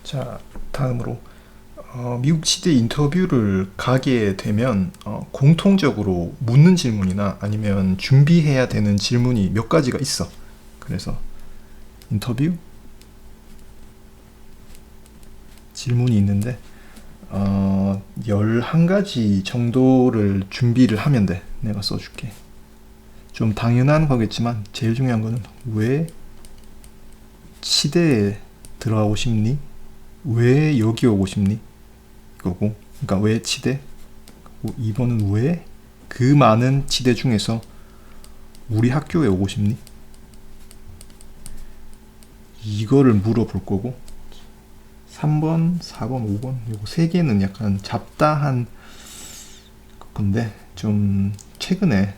자, 다음으로 미국 치대 인터뷰를 가게 되면 공통적으로 묻는 질문이나 아니면 준비해야 되는 질문이 몇 가지가 있어. 그래서 인터뷰 질문이 있는데 11가지 정도를 준비를 하면 돼. 내가 써줄게. 좀 당연한 거겠지만 제일 중요한 거는 왜 치대에 들어가고 싶니? 왜 여기 오고 싶니? 이거고, 그러니까 왜 치대? 2번은 왜 그 많은 치대 중에서 우리 학교에 오고 싶니? 이거를 물어볼 거고, 3번, 4번, 5번 요거 3개는 약간 잡다한 건데 좀 최근에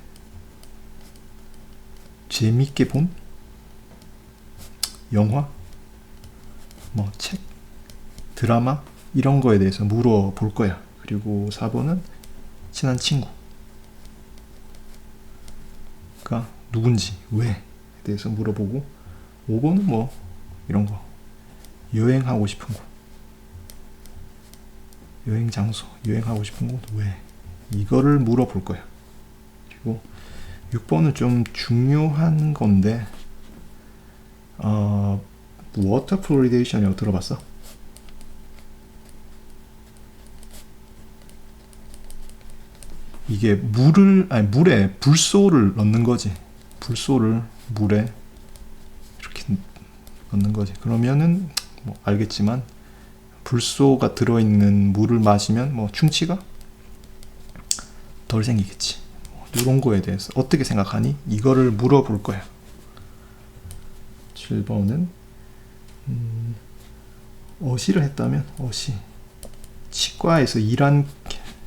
재밌게 본 영화, 뭐 책, 드라마 이런 거에 대해서 물어볼 거야. 그리고 4번은 친한 친구가 누군지, 왜에 대해서 물어보고, 5번은 뭐 이런 거, 여행하고 싶은 곳, 여행 장소, 여행하고 싶은 곳, 왜, 이거를 물어볼 거야. 그리고 6번은 좀 중요한 건데 워터 플루리데이션이라고 들어봤어? 이게 물에 불소를 넣는 거지. 불소를 물에 이렇게 넣는 거지. 그러면은 뭐 알겠지만 불소가 들어있는 물을 마시면 뭐 충치가 덜 생기겠지. 이런 거에 대해서 어떻게 생각하니? 이거를 물어볼 거야. 7번은 어시를 했다면 어시, 치과에서 일한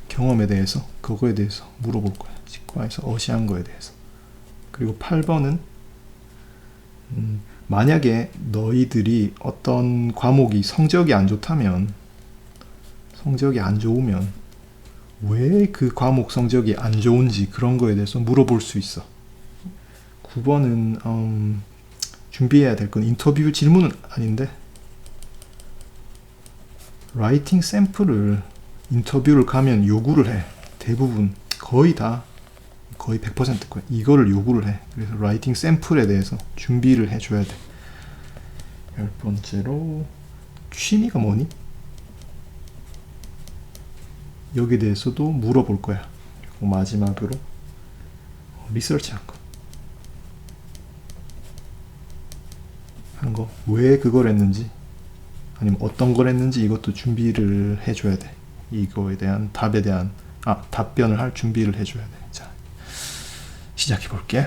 경험에 대해서, 그거에 대해서 물어볼 거야. 치과에서 어시한 거에 대해서. 그리고 8번은 만약에 너희들이 어떤 과목이 성적이 안 좋으면 왜 그 과목 성적이 안 좋은지 그런 거에 대해서 물어볼 수 있어. 9번은 준비해야 될 건 인터뷰 질문은 아닌데 라이팅 샘플을 인터뷰를 가면 요구를 해. 대부분 거의 100% 거야. 이거를 요구를 해. 그래서 라이팅 샘플에 대해서 준비를 해줘야 돼. 10번째로 취미가 뭐니? 여기에 대해서도 물어볼 거야. 그리고 마지막으로 리서치한 거. 왜 그걸 했는지, 아니면 어떤 걸 했는지 이것도 준비를 해줘야 돼. 이거에 대한 답변을 할 준비를 해줘야 돼. 자, 시작해 볼게.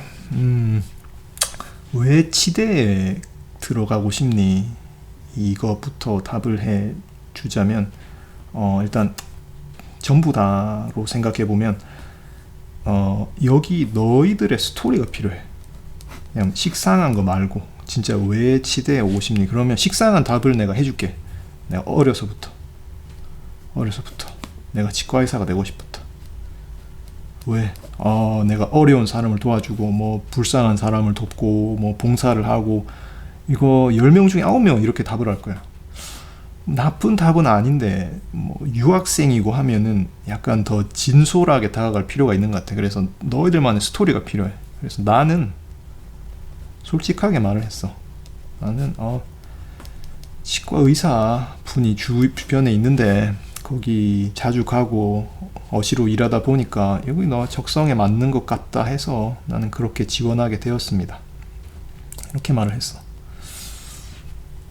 왜 치대에 들어가고 싶니? 이거부터 답을 해 주자면 일단 전부 다로 생각해 보면 여기 너희들의 스토리가 필요해. 그냥 식상한 거 말고 진짜 왜 치대에 오고 싶니? 그러면 식상한 답을 내가 해줄게. 내가 어려서부터 내가 치과의사가 되고 싶었다. 왜? 내가 어려운 사람을 도와주고 뭐 불쌍한 사람을 돕고 뭐 봉사를 하고, 이거 10명 중에 9명 이렇게 답을 할 거야. 나쁜 답은 아닌데 뭐 유학생이고 하면은 약간 더 진솔하게 다가갈 필요가 있는 것 같아. 그래서 너희들만의 스토리가 필요해. 그래서 나는 솔직하게 말을 했어. 나는 치과 의사 분이 주변에 있는데 거기 자주 가고 어시로 일하다 보니까 여기 너 적성에 맞는 것 같다 해서 나는 그렇게 지원하게 되었습니다. 이렇게 말을 했어.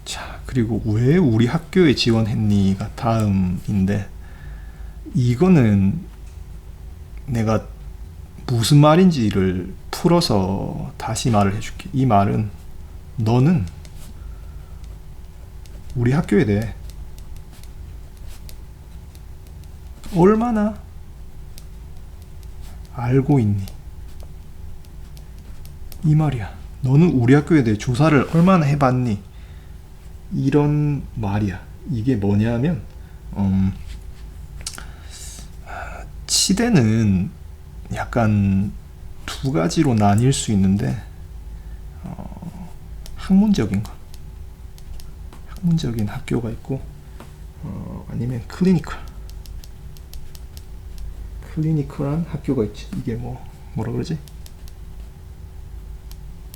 자, 그리고 왜 우리 학교에 지원했니가 다음인데, 이거는 내가 무슨 말인지를 풀어서 다시 말을 해줄게. 이 말은 너는 우리 학교에 대해 얼마나 알고 있니? 이 말이야. 너는 우리 학교에 대해 조사를 얼마나 해봤니? 이런 말이야. 이게 뭐냐면 치대는 약간 두 가지로 나뉠 수 있는데 학문적인 학교가 있고 아니면 클리니컬한 학교가 있지. 이게 뭐라 그러지?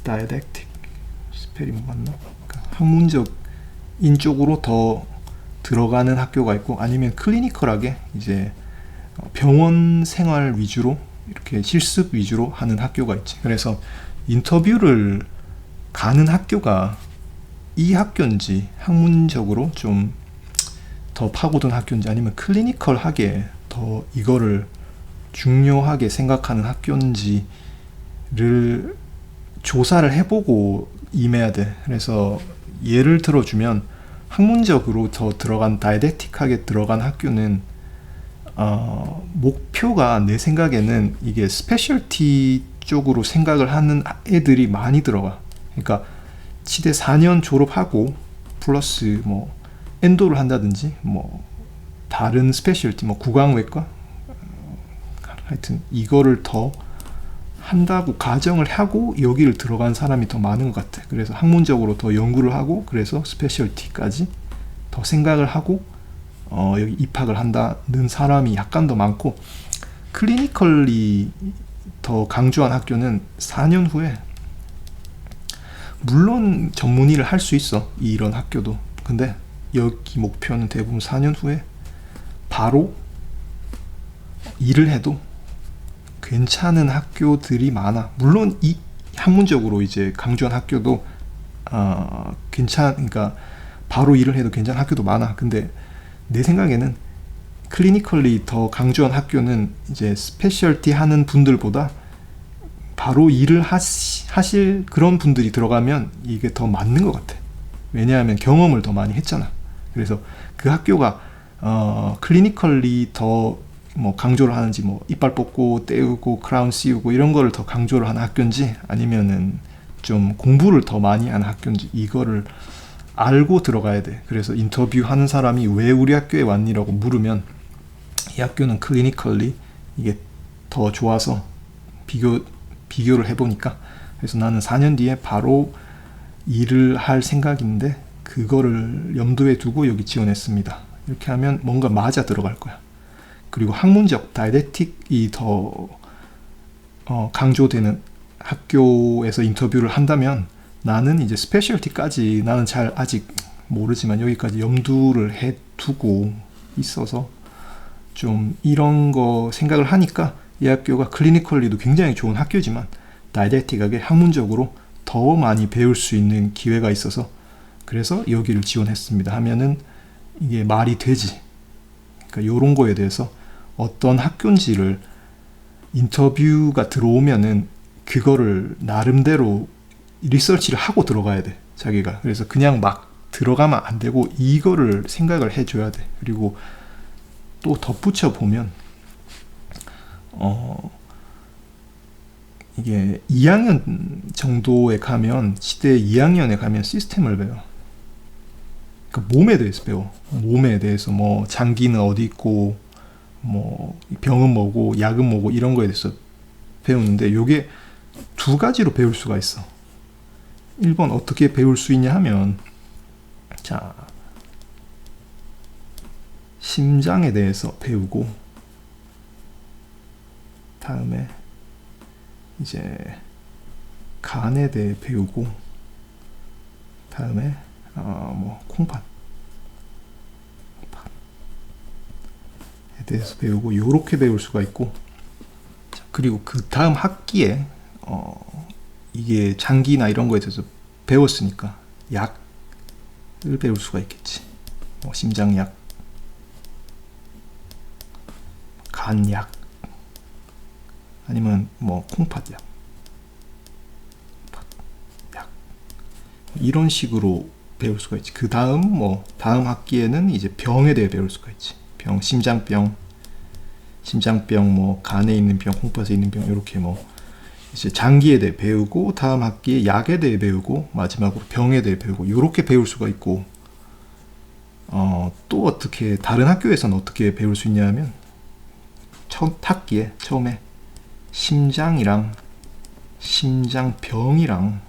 다이렉틱 스펠링 맞나? 그러니까 학문적인 쪽으로 더 들어가는 학교가 있고, 아니면 클리니컬하게 이제 병원 생활 위주로 이렇게 실습 위주로 하는 학교가 있지. 그래서 인터뷰를 가는 학교가 이 학교인지 학문적으로 좀 더 파고든 학교인지, 아니면 클리니컬하게 더 이거를 중요하게 생각하는 학교인지를 조사를 해보고 임해야 돼. 그래서 예를 들어주면 학문적으로 더 들어간 다이렉틱하게 들어간 학교는 목표가 내 생각에는 이게 스페셜티 쪽으로 생각을 하는 애들이 많이 들어가. 그러니까 치대 4년 졸업하고 플러스 엔도를 한다든지 다른 스페셜티 구강외과 하여튼 이거를 더 한다고 가정을 하고 여기를 들어간 사람이 더 많은 것 같아. 그래서 학문적으로 더 연구를 하고, 그래서 스페셜티까지 더 생각을 하고 여기 입학을 한다는 사람이 약간 더 많고, 클리니컬리 더 강조한 학교는 4년 후에 물론 전문의를 할 수 있어, 이런 학교도. 근데 여기 목표는 대부분 4년 후에 바로 일을 해도 괜찮은 학교들이 많아. 물론 이 학문적으로 이제 강조한 학교도 그러니까 바로 일을 해도 괜찮은 학교도 많아. 근데 내 생각에는 클리니컬리 더 강조한 학교는 이제 스페셜티 하는 분들보다 바로 일을 하실 그런 분들이 들어가면 이게 더 맞는 것 같아. 왜냐하면 경험을 더 많이 했잖아. 그래서 그 학교가 클리니컬리 더 강조를 하는지, 이빨 뽑고 떼우고 크라운 씌우고 이런 거를 더 강조를 하는 학교인지, 아니면은 좀 공부를 더 많이 하는 학교인지, 이거를 알고 들어가야 돼. 그래서 인터뷰하는 사람이 왜 우리 학교에 왔니라고 물으면 이 학교는 클리니컬리 이게 더 좋아서 비교를 해보니까, 그래서 나는 4년 뒤에 바로 일을 할 생각인데 그거를 염두에 두고 여기 지원했습니다. 이렇게 하면 뭔가 맞아 들어갈 거야. 그리고 학문적 다이렉틱이 더 강조되는 학교에서 인터뷰를 한다면, 나는 이제 스페셜티까지 나는 잘 아직 모르지만 여기까지 염두를 해 두고 있어서 좀 이런 거 생각을 하니까 이 학교가 클리니컬리도 굉장히 좋은 학교지만 다이렉틱하게 학문적으로 더 많이 배울 수 있는 기회가 있어서 그래서 여기를 지원했습니다 하면은 이게 말이 되지. 그러니까 이런 거에 대해서 어떤 학교인지를 인터뷰가 들어오면은 그거를 나름대로 리서치를 하고 들어가야 돼, 자기가. 그래서 그냥 막 들어가면 안 되고 이거를 생각을 해줘야 돼. 그리고 또 덧붙여 보면 이게 2학년 정도에 가면, 시대 2학년에 가면 시스템을 배워. 그러니까 몸에 대해서 배워. 몸에 대해서 장기는 어디 있고 병은 뭐고 약은 뭐고 이런 거에 대해서 배우는데, 요게 두 가지로 배울 수가 있어. 1번 어떻게 배울 수 있냐 하면, 자, 심장에 대해서 배우고, 다음에 이제 간에 대해 배우고, 다음에 콩팥에 대해서 배우고, 요렇게 배울 수가 있고, 자, 그리고 그 다음 학기에 이게 장기나 이런 거에 대해서 배웠으니까 약을 배울 수가 있겠지. 심장약, 간약, 아니면 콩팥약, 이런 식으로 배울 수가 있지. 그 다음 다음 학기에는 이제 병에 대해 배울 수가 있지. 병, 심장병, 간에 있는 병, 콩팥에 있는 병, 이렇게 이제 장기에 대해 배우고, 다음 학기에 약에 대해 배우고, 마지막으로 병에 대해 배우고, 이렇게 배울 수가 있고, 또 어떻게 다른 학교에서는 어떻게 배울 수 있냐면, 첫 학기에 처음에 심장이랑 심장병이랑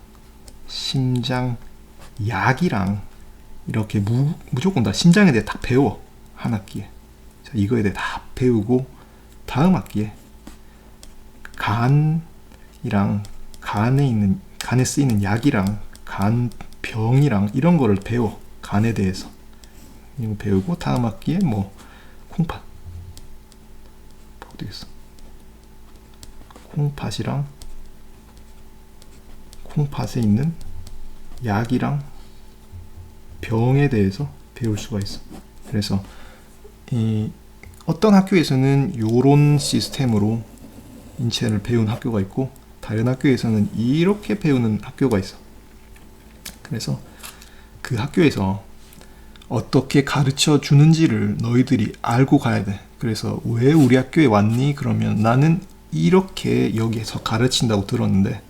심장약이랑 이렇게 무조건 다 심장에 대해 다 배워. 한 학기에. 자, 이거에 대해 다 배우고 다음 학기에 간이랑 간에 쓰이는 약이랑 간병이랑 이런 거를 배워. 간에 대해서 이거 배우고 다음 학기에 뭐 콩팥 어디겠어? 콩팥이랑 콩팥에 있는 약이랑 병에 대해서 배울 수가 있어. 그래서 어떤 학교에서는 요런 시스템으로 인체를 배운 학교가 있고 다른 학교에서는 이렇게 배우는 학교가 있어. 그래서 그 학교에서 어떻게 가르쳐 주는지를 너희들이 알고 가야 돼. 그래서 왜 우리 학교에 왔니? 그러면 나는 이렇게 여기에서 가르친다고 들었는데,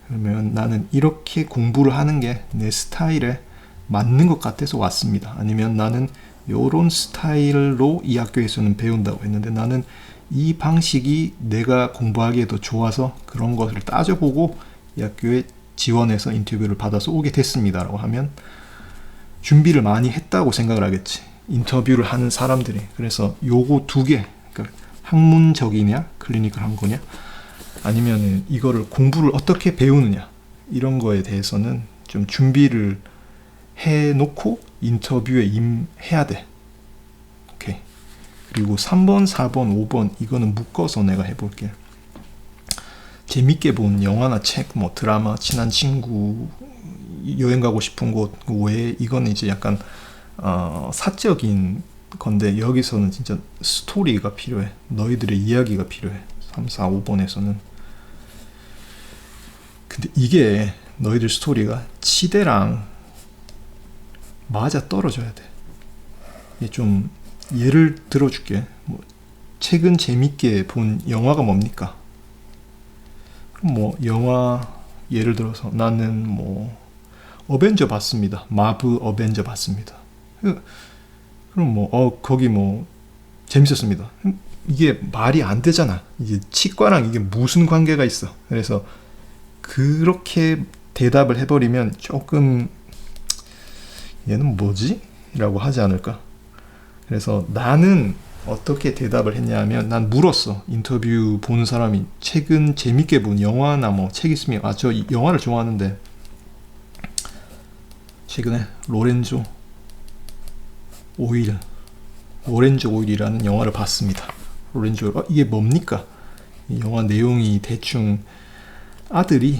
그러면 나는 이렇게 공부를 하는 게 내 스타일에 맞는 것 같아서 왔습니다. 아니면 나는 요런 스타일로 이 학교에서는 배운다고 했는데 나는 이 방식이 내가 공부하기에도 좋아서 그런 것을 따져보고 이 학교에 지원해서 인터뷰를 받아서 오게 됐습니다 라고 하면 준비를 많이 했다고 생각을 하겠지. 인터뷰를 하는 사람들이. 그래서 요거 두 개, 그러니까 학문적이냐 클리니컬 한 거냐 아니면 이거를 공부를 어떻게 배우느냐 이런 거에 대해서는 좀 준비를 해놓고 인터뷰에 임해야 돼. 오케이. 그리고 3번, 4번, 5번 이거는 묶어서 내가 해볼게. 재밌게 본 영화나 책, 뭐 드라마, 친한 친구, 여행 가고 싶은 곳 외에 이거는 이제 약간 사적인 건데 여기서는 진짜 스토리가 필요해. 너희들의 이야기가 필요해. 3, 4, 5번에서는. 근데 이게 너희들 스토리가 치대랑 맞아 떨어져야 돼. 이게 좀 예를 들어줄게. 뭐 최근 재밌게 본 영화가 뭡니까? 그럼 뭐 영화 예를 들어서 나는 뭐 어벤져 봤습니다. 마블 어벤져 봤습니다. 그럼 뭐 거기 뭐 재밌었습니다. 이게 말이 안 되잖아. 이게 치과랑 이게 무슨 관계가 있어? 그래서 그렇게 대답을 해버리면 조금 얘는 뭐지? 라고 하지 않을까? 그래서 나는 어떻게 대답을 했냐면 난 물었어. 인터뷰 보는 사람이 최근 재밌게 본 영화나 뭐 책 있으면 저 영화를 좋아하는데 최근에 로렌조 오일이라는 영화를 봤습니다. 로렌조 이게 뭡니까? 이 영화 내용이 대충 아들이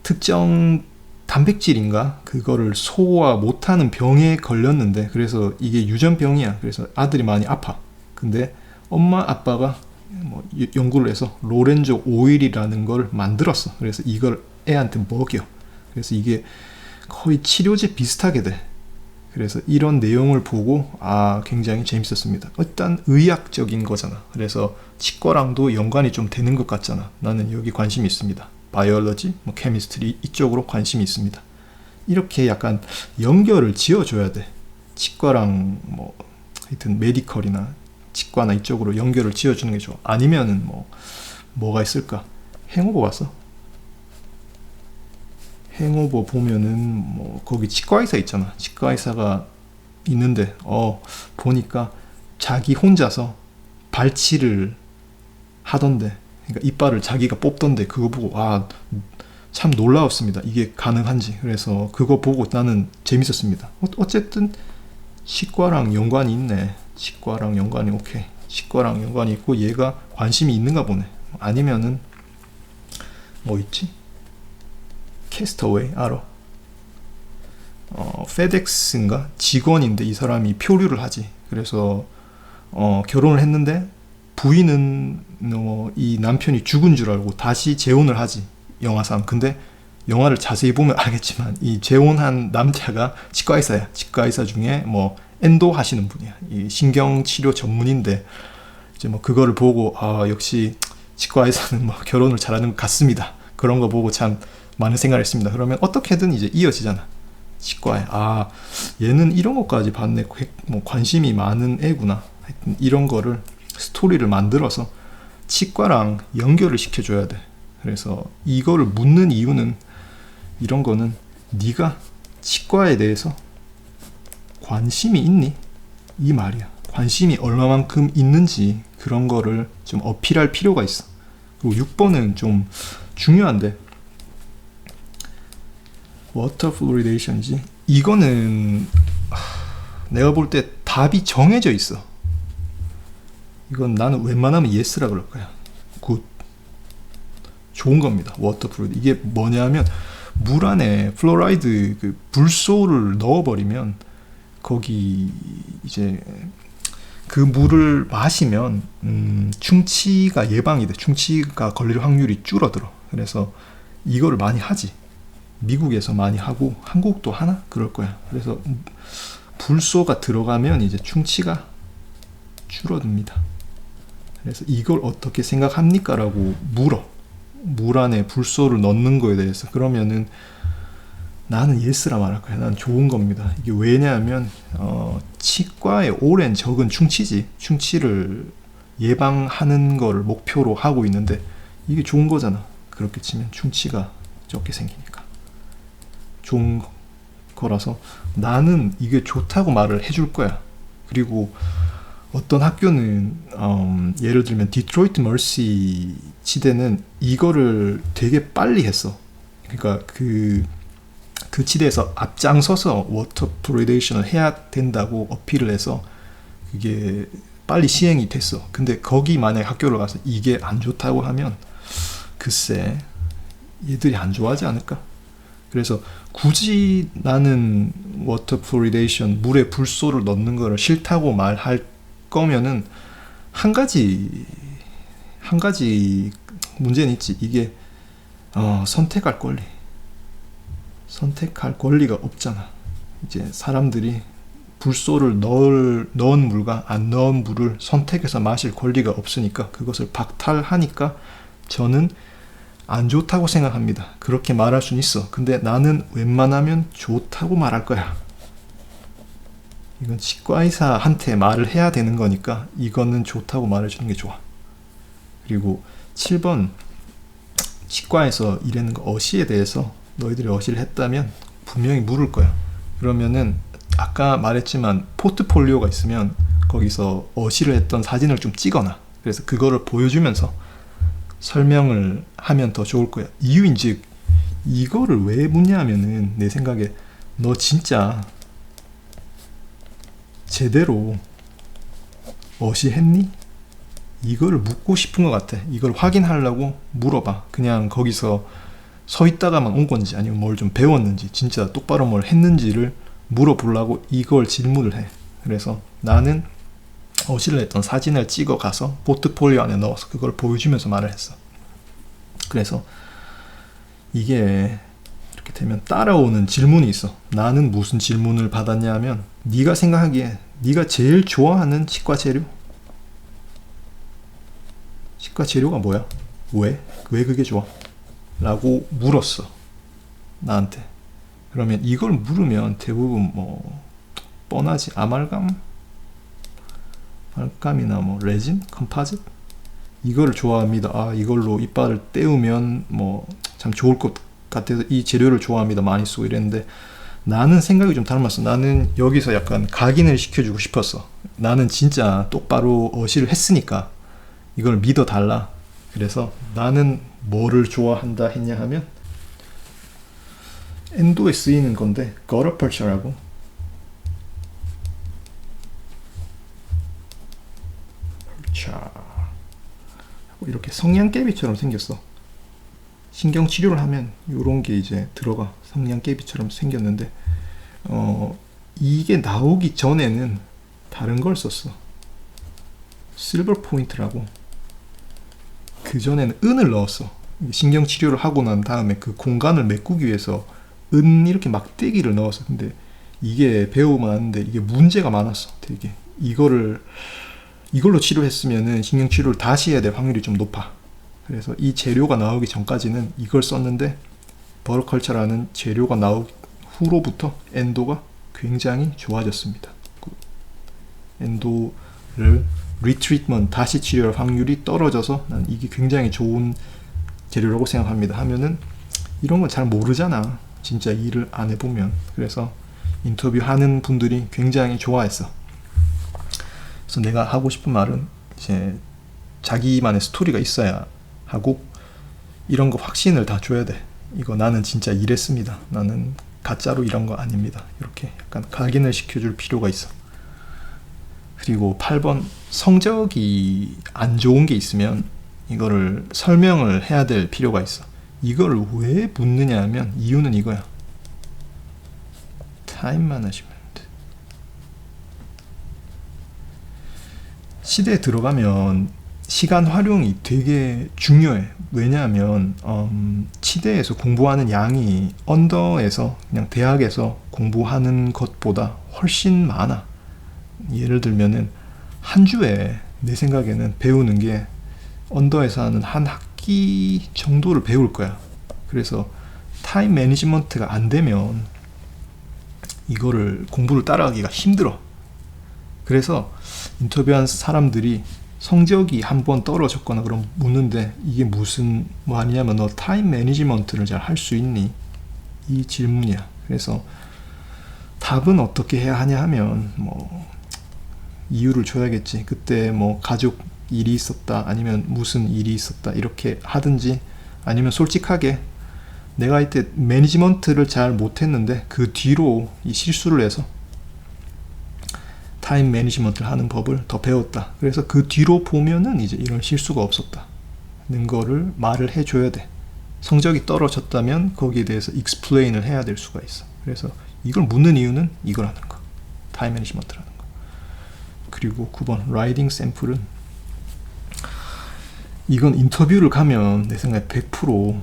특정 단백질인가 그거를 소화 못하는 병에 걸렸는데 그래서 이게 유전병이야. 그래서 아들이 많이 아파. 근데 엄마 아빠가 뭐 연구를 해서 로렌조 오일이라는 걸 만들었어. 그래서 이걸 애한테 먹여. 그래서 이게 거의 치료제 비슷하게 돼. 그래서 이런 내용을 보고 굉장히 재밌었습니다. 일단 의학적인 거잖아. 그래서 치과랑도 연관이 좀 되는 것 같잖아. 나는 여기 관심이 있습니다. 바이올로지, 뭐 케미스트리 이쪽으로 관심이 있습니다. 이렇게 약간 연결을 지어줘야 돼. 치과랑 뭐 하여튼 메디컬이나 치과나 이쪽으로 연결을 지어주는 게 좋아. 아니면은 뭐가 있을까? 행오버 봤어? 행오버 보면은 뭐 거기 치과의사 있잖아. 치과의사가 있는데 보니까 자기 혼자서 발치를 하던데, 그러니까 이빨을 자기가 뽑던데 그거 보고 참 놀라웠습니다. 이게 가능한지. 그래서 그거 보고 나는 재밌었습니다. 어쨌든 치과랑 연관이 있네. 치과랑 연관이 오케이. 치과랑 연관이 있고 얘가 관심이 있는가 보네. 아니면은 뭐 있지? 캐스터웨이 알아? 페덱스인가 직원인데 이 사람이 표류를 하지. 그래서 결혼을 했는데 부인은 이 남편이 죽은 줄 알고 다시 재혼을 하지. 영화상. 근데 영화를 자세히 보면 알겠지만 이 재혼한 남자가 치과의사야. 치과의사 중에 뭐 엔도 하시는 분이야. 이 신경치료 전문인데 이제 뭐 그거를 보고 역시 치과의사는 뭐 결혼을 잘하는 것 같습니다. 그런 거 보고 참 많은 생각을 했습니다. 그러면 어떻게든 이제 이어지잖아. 치과에 얘는 이런 것까지 봤네. 뭐 관심이 많은 애구나. 하여튼 이런 거를 스토리를 만들어서 치과랑 연결을 시켜줘야 돼. 그래서 이거를 묻는 이유는 이런 거는 네가 치과에 대해서 관심이 있니? 이 말이야. 관심이 얼마만큼 있는지 그런 거를 좀 어필할 필요가 있어. 그리고 6번은 좀 중요한데, 워터 플루리데이션이지. 이거는 내가 볼 때 답이 정해져 있어. 이건 나는 웬만하면 예스라 그럴 거야. 굿. 좋은 겁니다. 워터 플루리드. 이게 뭐냐면 물 안에 플로라이드 그 불소를 넣어버리면 거기 이제 그 물을 마시면 충치가 예방이 돼. 충치가 걸릴 확률이 줄어들어. 그래서 이거를 많이 하지. 미국에서 많이 하고 한국도 하나? 그럴 거야. 그래서 불소가 들어가면 이제 충치가 줄어듭니다. 그래서 이걸 어떻게 생각합니까? 라고 물어. 물 안에 불소를 넣는 거에 대해서. 그러면은 나는 예스라 말할 거야. 난 좋은 겁니다. 이게 왜냐하면 치과에 오랜 적은 충치지. 충치를 예방하는 거를 목표로 하고 있는데 이게 좋은 거잖아. 그렇게 치면 충치가 적게 생기니까 좋은 거라서 나는 이게 좋다고 말을 해줄 거야. 그리고 어떤 학교는 예를 들면 디트로이트 머시 치대는 이거를 되게 빨리 했어. 그러니까 그 치대에서 앞장서서 워터 플루리데이션을 해야 된다고 어필을 해서 그게 빨리 시행이 됐어. 근데 거기 만약에 학교를 가서 이게 안 좋다고 하면 글쎄 얘들이 안 좋아하지 않을까? 그래서 굳이 나는 워터 플루리데이션 물에 불소를 넣는 거를 싫다고 말할 거면은 한 가지 문제는 있지. 이게 선택할 권리가 없잖아. 이제 사람들이 불소를 넣은 물과 안 넣은 물을 선택해서 마실 권리가 없으니까 그것을 박탈하니까 저는 안 좋다고 생각합니다. 그렇게 말할 수는 있어. 근데 나는 웬만하면 좋다고 말할 거야. 이건 치과의사한테 말을 해야 되는 거니까 이거는 좋다고 말해주는 게 좋아. 그리고 7번 치과에서 일하는 거 어시에 대해서 너희들이 어시를 했다면 분명히 물을 거야. 그러면은 아까 말했지만 포트폴리오가 있으면 거기서 어시를 했던 사진을 좀 찍어놔. 그래서 그거를 보여주면서 설명을 하면 더 좋을 거야. 이유인즉 이거를 왜 묻냐면은 내 생각에 너 진짜 제대로 어시했니? 이거를 묻고 싶은 것 같아. 이걸 확인하려고 물어봐. 그냥 거기서 서 있다가만 온 건지 아니면 뭘 좀 배웠는지 진짜 똑바로 뭘 했는지를 물어보려고 이걸 질문을 해. 그래서 나는 어시를 했던 사진을 찍어 가서 포트폴리오 안에 넣어서 그걸 보여주면서 말을 했어. 그래서 이게 이렇게 되면 따라오는 질문이 있어. 나는 무슨 질문을 받았냐 하면 네가 생각하기에 네가 제일 좋아하는 치과 재료가 뭐야? 왜 그게 좋아? 라고 물었어. 나한테. 그러면 이걸 물으면 대부분 뭐 뻔하지. 아말감이나 뭐 레진, 컴파짓 이거를 좋아합니다. 아, 이걸로 이빨을 떼우면 뭐 참 좋을 것 같아서 이 재료를 좋아합니다. 많이 쓰고 이랬는데 나는 생각이 좀 닮았어. 나는 여기서 약간 각인을 시켜주고 싶었어. 나는 진짜 똑바로 어시를 했으니까 이걸 믿어달라. 그래서 나는 뭐를 좋아한다 했냐 하면 엔도에 쓰이는 건데 거러펄처라고 이렇게 성냥개비처럼 생겼어. 신경치료를 하면 이런 게 이제 들어가. 성냥개비처럼 생겼는데 이게 나오기 전에는 다른 걸 썼어. 실버 포인트라고. 그 전에는 은을 넣었어. 신경치료를 하고 난 다음에 그 공간을 메꾸기 위해서 은 이렇게 막대기를 넣었어. 근데 이게 배우고 나는데 이게 문제가 많았어. 되게 이걸로 치료했으면은 신경치료를 다시 해야 될 확률이 좀 높아. 그래서 이 재료가 나오기 전까지는 이걸 썼는데 버러컬처라는 재료가 나오기 후로부터 엔도가 굉장히 좋아졌습니다. 엔도를 리트리트먼트 다시 치료할 확률이 떨어져서 난 이게 굉장히 좋은 재료라고 생각합니다. 하면은 이런 건 잘 모르잖아. 진짜 일을 안 해보면. 그래서 인터뷰하는 분들이 굉장히 좋아했어. 그래서 내가 하고 싶은 말은 이제 자기만의 스토리가 있어야 하고, 이런 거 확신을 다 줘야 돼. 이거 나는 진짜 이랬습니다. 나는 가짜로 이런 거 아닙니다. 이렇게 약간 각인을 시켜줄 필요가 있어. 그리고 8번, 성적이 안 좋은 게 있으면 이거를 설명을 해야 될 필요가 있어. 이거를 왜 묻느냐 하면 이유는 이거야. 타임 매니지먼트. 시대에 들어가면 시간 활용이 되게 중요해. 왜냐하면 치대에서 공부하는 양이 언더에서 그냥 대학에서 공부하는 것보다 훨씬 많아. 예를 들면은 한 주에 내 생각에는 배우는 게 언더에서 하는 한 학기 정도를 배울 거야. 그래서 타임 매니지먼트가 안 되면 이거를 공부를 따라가기가 힘들어. 그래서 인터뷰한 사람들이 성적이 한번 떨어졌거나 그럼 묻는데, 이게 무슨 뭐 아니냐면 너 타임 매니지먼트를 잘 할 수 있니? 이 질문이야. 그래서 답은 어떻게 해야 하냐 하면 뭐 이유를 줘야겠지. 그때 뭐 가족 일이 있었다, 아니면 무슨 일이 있었다, 이렇게 하든지, 아니면 솔직하게 내가 이때 매니지먼트를 잘 못했는데 그 뒤로 이 실수를 해서 타임 매니지먼트를 하는 법을 더 배웠다. 그래서 그 뒤로 보면은 이제 이런 실수가 없었다는 거를 말을 해줘야 돼. 성적이 떨어졌다면 거기에 대해서 explain을 해야 될 수가 있어. 그래서 이걸 묻는 이유는 이거라는 거. 타임 매니지먼트라는 거. 그리고 9번, 라이딩 샘플은 이건 인터뷰를 가면 내 생각에 100%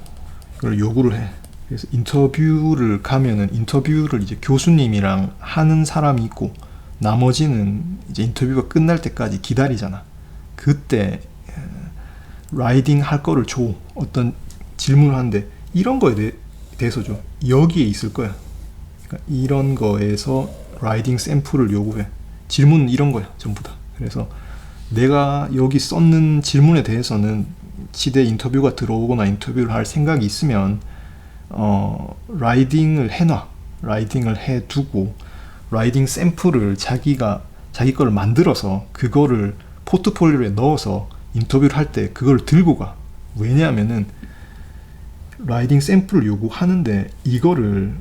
이걸 요구를 해. 그래서 인터뷰를 가면은 인터뷰를 이제 교수님이랑 하는 사람이 있고, 나머지는 이제 인터뷰가 끝날 때까지 기다리잖아. 그때 라이딩 할 거를 줘. 어떤 질문을 하는데 이런 거에 대해서 줘. 여기에 있을 거야. 그러니까 이런 거에서 라이딩 샘플을 요구해. 질문은 이런 거야, 전부 다. 그래서 내가 여기 썼는 질문에 대해서는 치대 인터뷰가 들어오거나 인터뷰를 할 생각이 있으면 라이딩을 해놔. 라이딩을 해두고 라이딩 샘플을 자기 거를 만들어서 그거를 포트폴리오에 넣어서 인터뷰를 할 때 그걸 들고 가. 왜냐하면은 라이딩 샘플을 요구하는데 이거를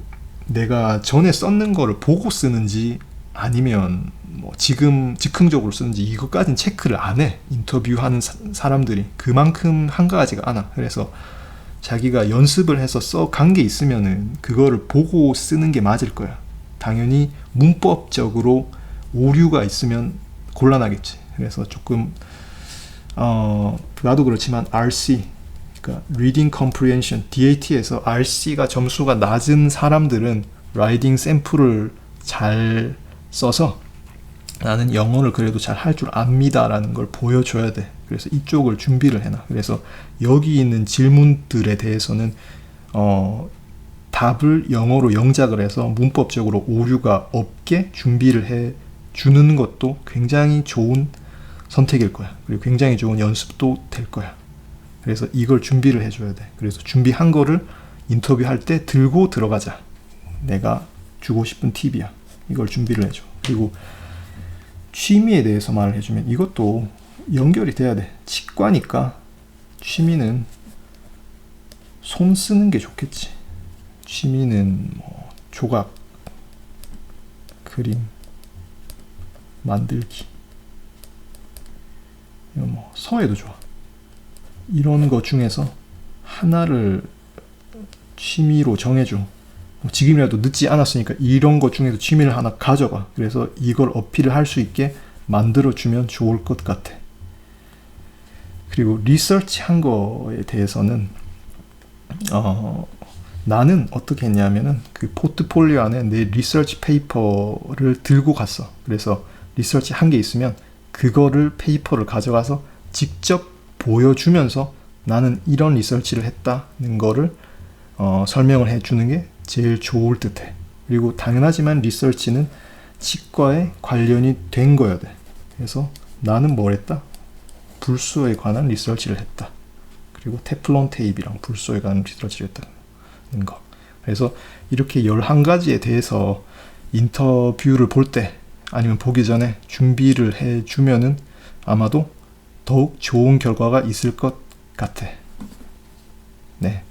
내가 전에 썼는 거를 보고 쓰는지 아니면 뭐 지금 즉흥적으로 쓰는지 이것까지는 체크를 안 해. 인터뷰하는 사람들이 그만큼 한가하지가 않아. 그래서 자기가 연습을 해서 써간 게 있으면은 그거를 보고 쓰는 게 맞을 거야. 당연히 문법적으로 오류가 있으면 곤란하겠지. 그래서 조금 나도 그렇지만 RC, 그러니까 Reading Comprehension, DAT에서 RC가 점수가 낮은 사람들은 라이딩 샘플을 잘 써서 나는 영어를 그래도 잘 할 줄 압니다 라는 걸 보여줘야 돼. 그래서 이쪽을 준비를 해놔. 그래서 여기 있는 질문들에 대해서는 답을 영어로 영작을 해서 문법적으로 오류가 없게 준비를 해 주는 것도 굉장히 좋은 선택일 거야. 그리고 굉장히 좋은 연습도 될 거야. 그래서 이걸 준비를 해줘야 돼. 그래서 준비한 거를 인터뷰할 때 들고 들어가자. 내가 주고 싶은 팁이야. 이걸 준비를 해줘. 그리고 취미에 대해서 말을 해주면 이것도 연결이 돼야 돼. 치과니까 취미는 손 쓰는 게 좋겠지. 취미는 뭐 조각, 그림, 만들기, 이런 뭐 서예도 좋아. 이런 거 중에서 하나를 취미로 정해줘. 뭐 지금이라도 늦지 않았으니까 이런 거 중에서 취미를 하나 가져가. 그래서 이걸 어필을 할 수 있게 만들어주면 좋을 것 같아. 그리고 리서치 한 거에 대해서는 나는 어떻게 했냐면은 그 포트폴리오 안에 내 리서치 페이퍼를 들고 갔어. 그래서 리서치 한 게 있으면 그거를 페이퍼를 가져가서 직접 보여주면서 나는 이런 리서치를 했다는 거를 설명을 해주는 게 제일 좋을 듯해. 그리고 당연하지만 리서치는 치과에 관련이 된 거여야 돼. 그래서 나는 뭘 했다? 불소에 관한 리서치를 했다. 그리고 테플론 테이프랑 불소에 관한 리서치를 했다는 거. 그래서 이렇게 11가지에 대해서 인터뷰를 볼 때 아니면 보기 전에 준비를 해주면은 아마도 더욱 좋은 결과가 있을 것 같아. 네.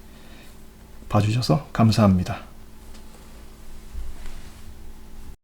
봐주셔서 감사합니다.